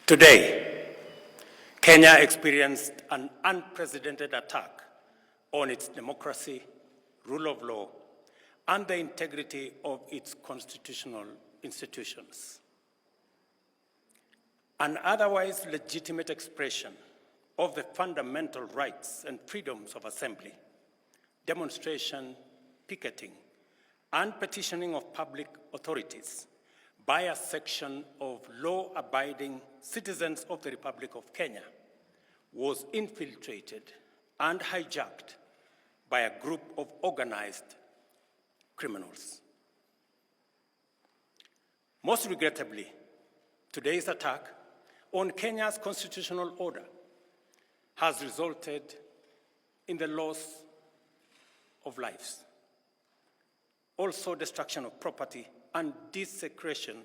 Today, Kenya experienced an unprecedented attack on its democracy, rule of law, and the integrity of its constitutional institutions. An otherwise legitimate expression of the fundamental rights and freedoms of assembly, demonstration, picketing, and petitioning of public authorities by a section of law-abiding citizens of the Republic of Kenya was infiltrated and hijacked by a group of organized criminals. Most regrettably, today's attack on Kenya's constitutional order has resulted in the loss of lives, also destruction of property and desecration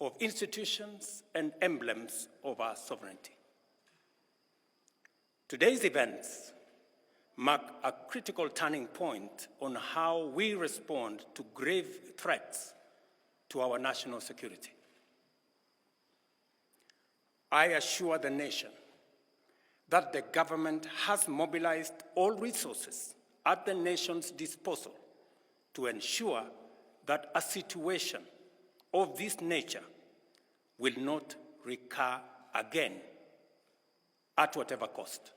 of institutions and emblems of our sovereignty. Today's events mark a critical turning point on how we respond to grave threats to our national security. I assure the nation that the government has mobilized all resources at the nation's disposal to ensure that a situation of this nature will not recur again at whatever cost.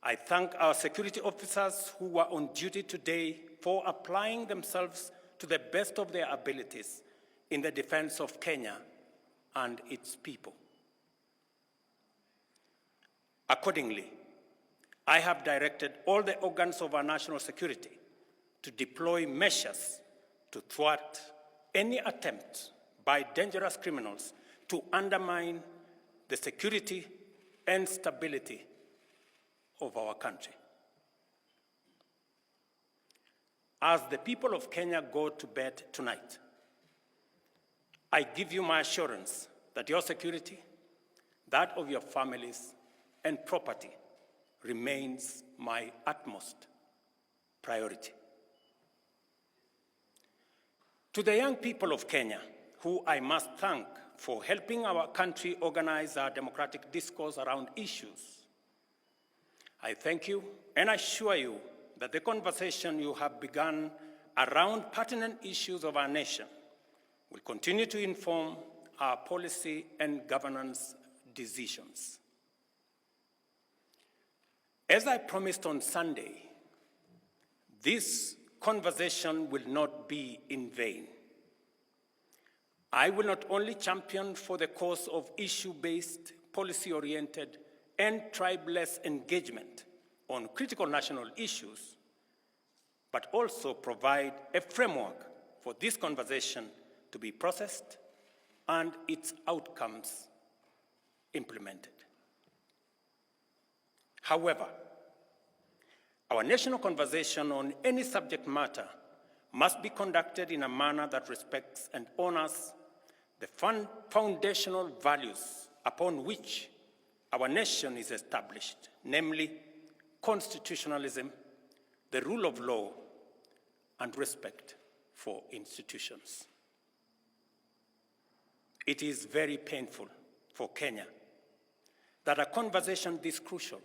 I thank our security officers who were on duty today for applying themselves to the best of their abilities in the defense of Kenya and its people. Accordingly, I have directed all the organs of our national security to deploy measures to thwart any attempt by dangerous criminals to undermine the security and stability of our country. As the people of Kenya go to bed tonight, I give you my assurance that your security, that of your families, and property remains my utmost priority. To the young people of Kenya, who I must thank for helping our country organize our democratic discourse around issues, I thank you and assure you that the conversation you have begun around pertinent issues of our nation will continue to inform our policy and governance decisions. As I promised on Sunday, this conversation will not be in vain. I will not only champion for the cause of issue-based, policy-oriented, and tribeless engagement on critical national issues, but also provide a framework for this conversation to be processed and its outcomes implemented. However, our national conversation on any subject matter must be conducted in a manner that respects and honors the foundational values upon which our nation is established, namely constitutionalism, the rule of law, and respect for institutions. It is very painful for Kenya that a conversation this crucial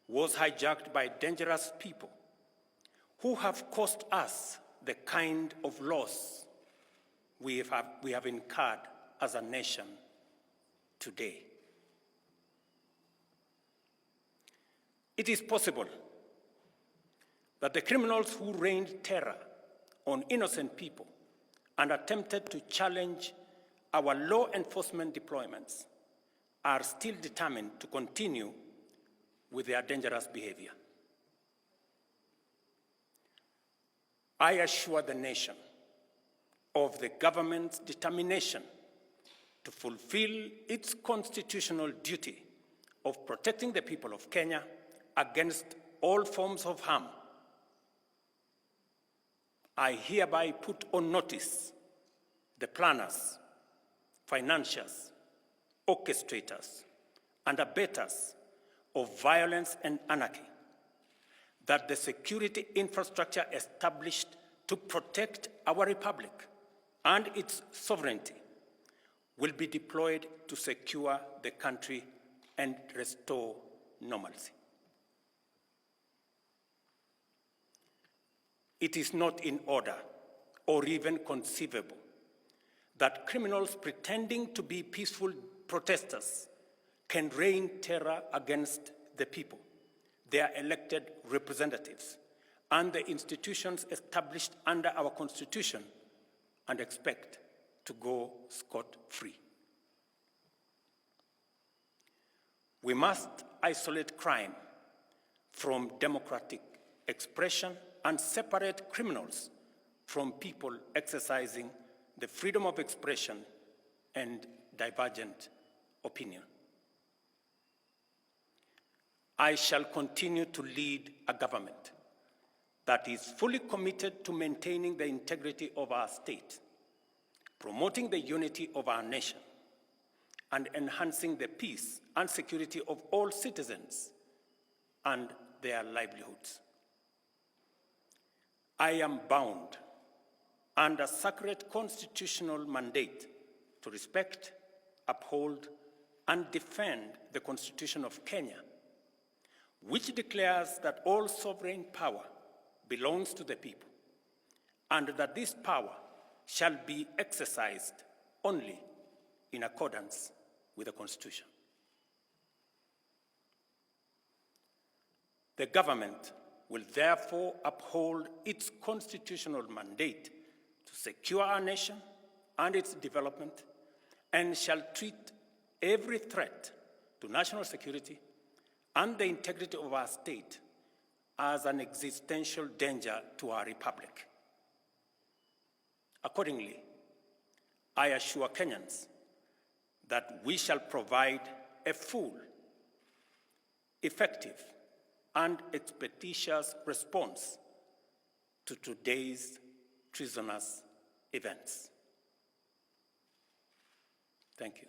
was hijacked by dangerous people who have caused us the kind of loss we have incurred as a nation today. It is possible that the criminals who rained terror on innocent people and attempted to challenge our law enforcement deployments are still determined to continue with their dangerous behavior. I assure the nation of the government's determination to fulfill its constitutional duty of protecting the people of Kenya against all forms of harm. I hereby put on notice the planners, financiers, orchestrators, and abettors of violence and anarchy that the security infrastructure established to protect our republic and its sovereignty will be deployed to secure the country and restore normalcy. It is not in order or even conceivable that criminals pretending to be peaceful protesters can rain terror against the people, their elected representatives, and the institutions established under our Constitution, and expect to go scot-free. We must isolate crime from democratic expression and separate criminals from people exercising the freedom of expression and divergent opinion. I shall continue to lead a government that is fully committed to maintaining the integrity of our state, promoting the unity of our nation, and enhancing the peace and security of all citizens and their livelihoods. I am bound under sacred constitutional mandate to respect, uphold, and defend the Constitution of Kenya, which declares that all sovereign power belongs to the people, and that this power shall be exercised only in accordance with the Constitution. The government will therefore uphold its constitutional mandate to secure our nation and its development, and shall treat every threat to national security and the integrity of our state as an existential danger to our republic. Accordingly, I assure Kenyans that we shall provide a full, effective, and expeditious response to today's treasonous events. Thank you.